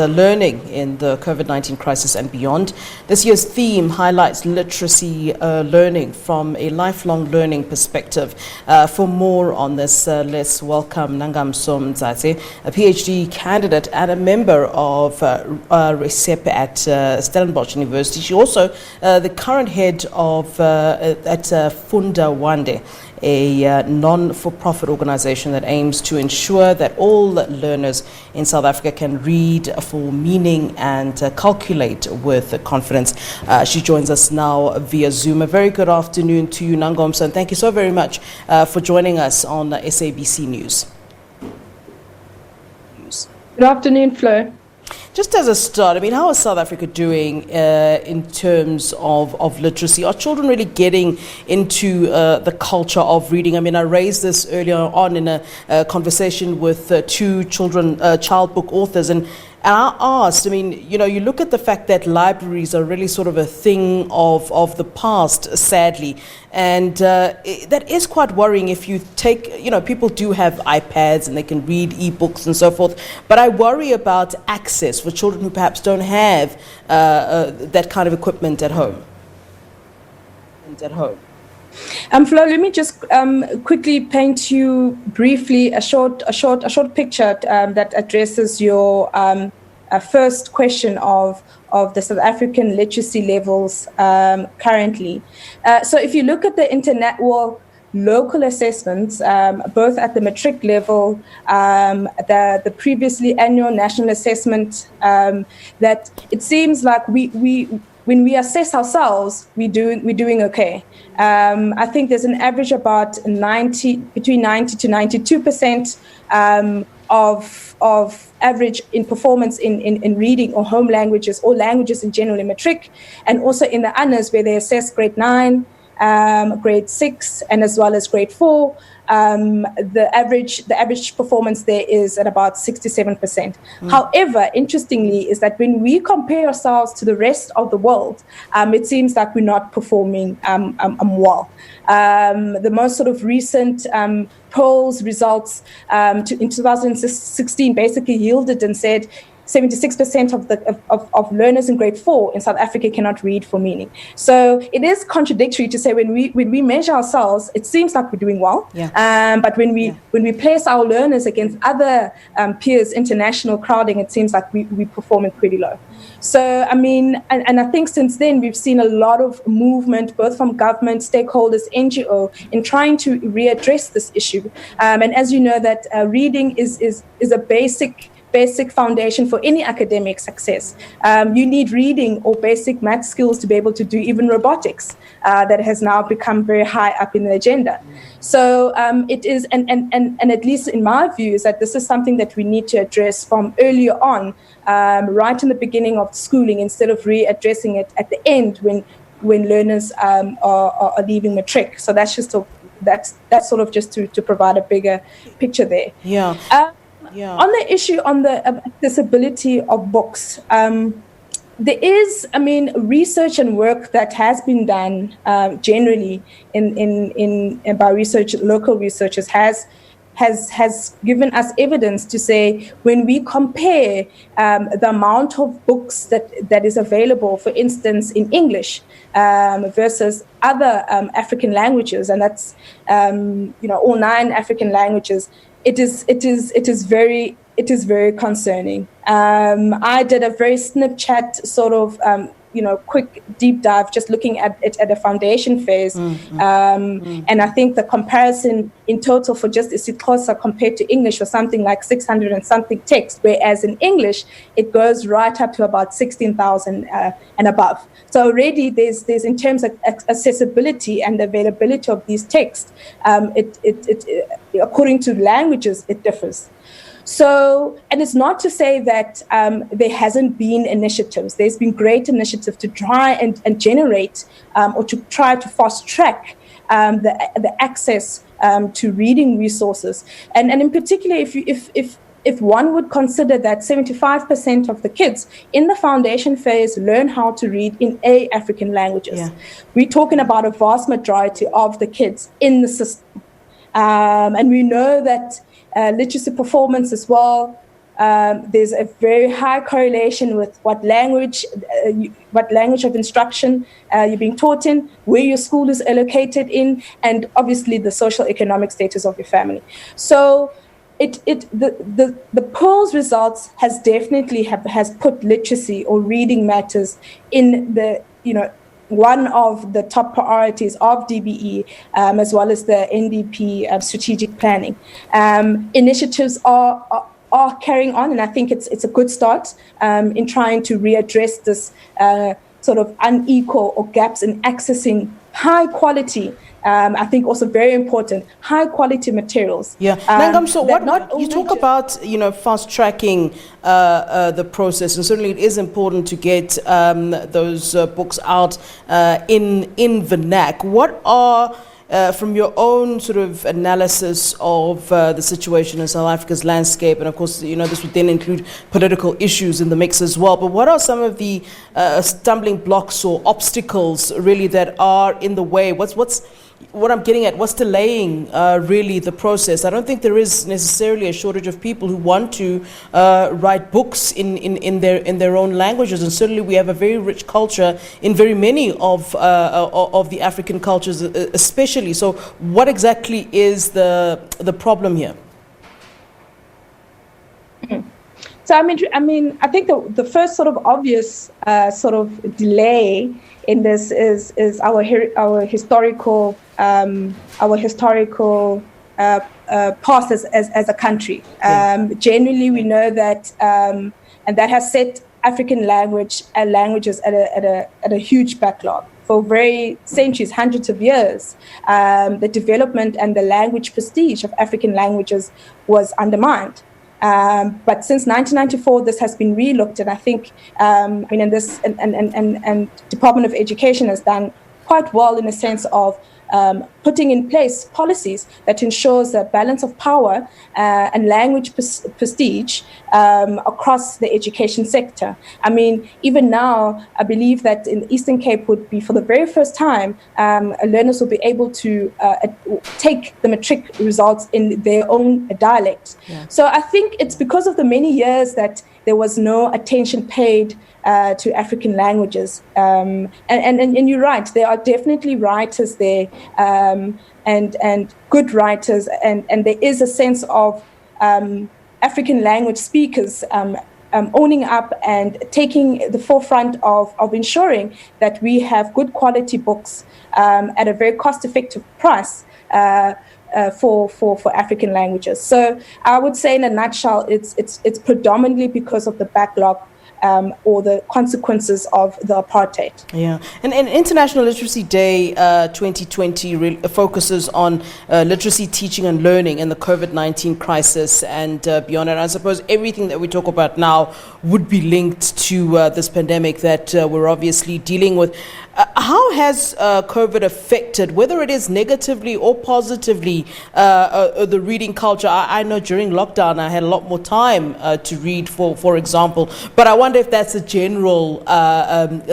Learning in the COVID-19 crisis and beyond. This year's theme highlights literacy learning from a lifelong learning perspective. For more on this, let's welcome Nangamso Mtsatse, a Ph.D. candidate and a member of ReSep at Stellenbosch University. She's also the current head of at Funda Wande, a non-for-profit organization that aims to ensure that all learners in South Africa can read for meaning and calculate with confidence. She joins us now via Zoom. A very good afternoon to you, Nangamso, and thank you so very much for joining us on SABC News. Good afternoon, Flo. Just as a start, I mean, how is South Africa doing in terms of literacy? Are children really getting into the culture of reading? I mean, I raised this earlier on in a conversation with two child book authors, and I asked, I mean, you know, you look at the fact that libraries are really sort of a thing of the past, sadly, and that is quite worrying. If you take, you know, people do have iPads and they can read ebooks and so forth, but I worry about access for children who perhaps don't have that kind of equipment at home. Flo, let me just quickly paint you briefly a short picture that addresses your first question of the South African literacy levels currently. So if you look at the local assessments, both at the matric level, the previously annual national assessment, that it seems like when we assess ourselves, we're doing okay. I think there's an average about between 90 to 92% of average in performance in reading or home languages or languages in general in matric, and also in the honours where they assess grade 9, grade 6, and as well as grade 4. The average performance there is at about 67%. However, interestingly, is that when we compare ourselves to the rest of the world, it seems like we're not performing well. The most sort of recent polls results in 2016 basically yielded and said 76% of learners in grade 4 in South Africa cannot read for meaning. So it is contradictory to say when we measure ourselves, it seems like we're doing well. But when we place our learners against other peers, international crowding, it seems like we're performing pretty low. So, I mean, and I think since then we've seen a lot of movement, both from government, stakeholders, NGO, in trying to readdress this issue. And as you know, that reading is a basic foundation for any academic success. You need reading or basic math skills to be able to do even robotics, that has now become very high up in the agenda. So it is, and at least in my view, is that this is something that we need to address from earlier on, right in the beginning of schooling, instead of readdressing it at the end when learners are leaving matric. So that's just that's sort of just to provide a bigger picture there. On the issue on the accessibility of books, there is, I mean, research and work that has been done generally by local researchers has given us evidence to say when we compare the amount of books that is available, for instance, in English versus other African languages, and that's all 9 African languages. It is very concerning. I did a very Snapchat sort of quick deep dive, just looking at it at a foundation phase, and I think the comparison in total for just isiXhosa compared to English was something like 600 and something text, whereas in English it goes right up to about 16,000 and above. So already there's in terms of accessibility and availability of these texts, it according to languages it differs. So, and it's not to say that there hasn't been initiatives. There's been great initiatives to try and generate or to try to fast track the access to reading resources. And in particular, if one would consider that 75% of the kids in the foundation phase learn how to read in African languages, we're talking about a vast majority of the kids in the system. And we know that literacy performance as well there's a very high correlation with what language of instruction you're being taught in, where your school is located in, and obviously the social economic status of your family. So the polls results has definitely has put literacy or reading matters in the, one of the top priorities of DBE, as well as the NDP strategic planning. Initiatives are carrying on, and I think it's a good start in trying to readdress this sort of unequal or gaps in accessing high quality. I think also very important, high quality materials. Yeah, Nangamso, what you talk about, fast tracking the process, and certainly it is important to get those books out in vernac. What are from your own sort of analysis of the situation in South Africa's landscape, and of course, this would then include political issues in the mix as well, but what are some of the stumbling blocks or obstacles really that are in the way? What I'm getting at, what's delaying really the process? I don't think there is necessarily a shortage of people who want to write books in their own languages, and certainly we have a very rich culture in very many of the African cultures, especially. So, what exactly is the problem here? So I think the first sort of obvious sort of delay in this is our historical past as a country. Generally, we know that, and that has set African languages at a huge backlog for very centuries, hundreds of years. The development and the language prestige of African languages was undermined. But since 1994, this has been relooked, and I think, and Department of Education has done quite well in the sense of putting in place policies that ensures the balance of power and language prestige across the education sector. I mean, even now, I believe that in the Eastern Cape would be, for the very first time, learners will be able to take the matric results in their own dialect. Yeah. So I think it's because of the many years that there was no attention paid to African languages. And you're right, there are definitely writers there, and good writers, and there is a sense of African language speakers owning up and taking the forefront of ensuring that we have good quality books at a very cost-effective price for African languages. So I would say in a nutshell, it's predominantly because of the backlog or the consequences of the apartheid. Yeah, and International Literacy Day 2020 focuses on literacy, teaching and learning in the COVID-19 crisis and beyond. And I suppose everything that we talk about now would be linked to this pandemic that we're obviously dealing with. How has COVID affected, whether it is negatively or positively, the reading culture? I know during lockdown I had a lot more time to read, for example. But I wonder if that's a general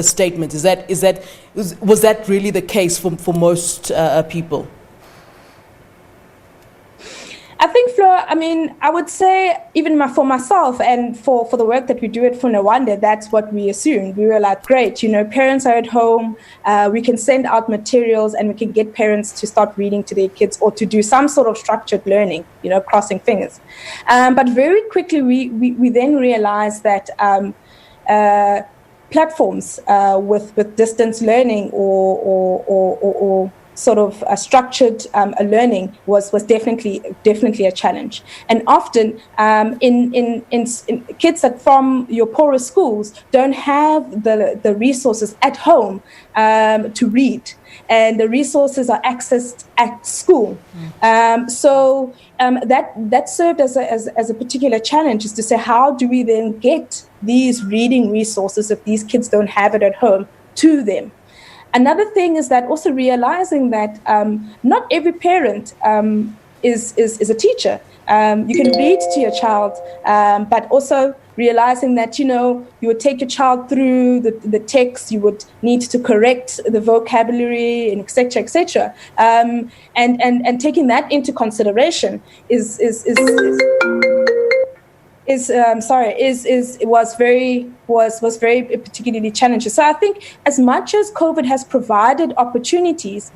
statement. Was that really the case for most people? I think, Flo, I would say even for myself and for the work that we do at Funda Wande, that's what we assumed. We were like, great, parents are at home, we can send out materials and we can get parents to start reading to their kids or to do some sort of structured learning, crossing fingers. But very quickly, we then realized that platforms with distance learning or sort of structured learning was definitely a challenge, and often in kids that from your poorer schools don't have the resources at home to read, and the resources are accessed at school. So that served as a particular challenge, is to say, how do we then get these reading resources if these kids don't have it at home to them? Another thing is that also realizing that not every parent is a teacher. You can read to your child, but also realizing that, you would take your child through the text, you would need to correct the vocabulary, and et cetera, et cetera. And taking that into consideration is was very particularly challenging. So I think as much as COVID has provided opportunities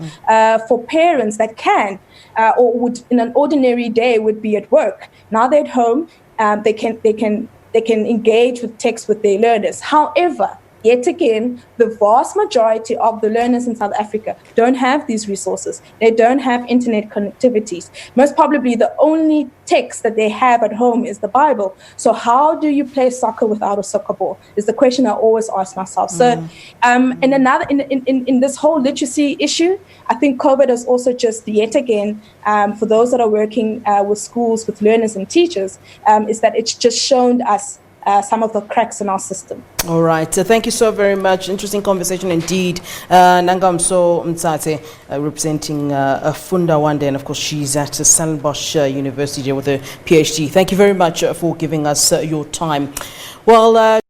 for parents that can or would in an ordinary day would be at work, now they're at home, they can engage with text with their learners. However, yet again, the vast majority of the learners in South Africa don't have these resources. They don't have internet connectivities. Most probably the only text that they have at home is the Bible. So how do you play soccer without a soccer ball is the question I always ask myself. So in this whole literacy issue, I think COVID has also just yet again, for those that are working with schools, with learners and teachers, is that it's just shown us some of the cracks in our system. All right. Thank you so very much. Interesting conversation indeed. Nangamso Mtsatse, representing Funda Wande, and of course she's at Stellenbosch University with a Ph.D. Thank you very much for giving us your time. Well.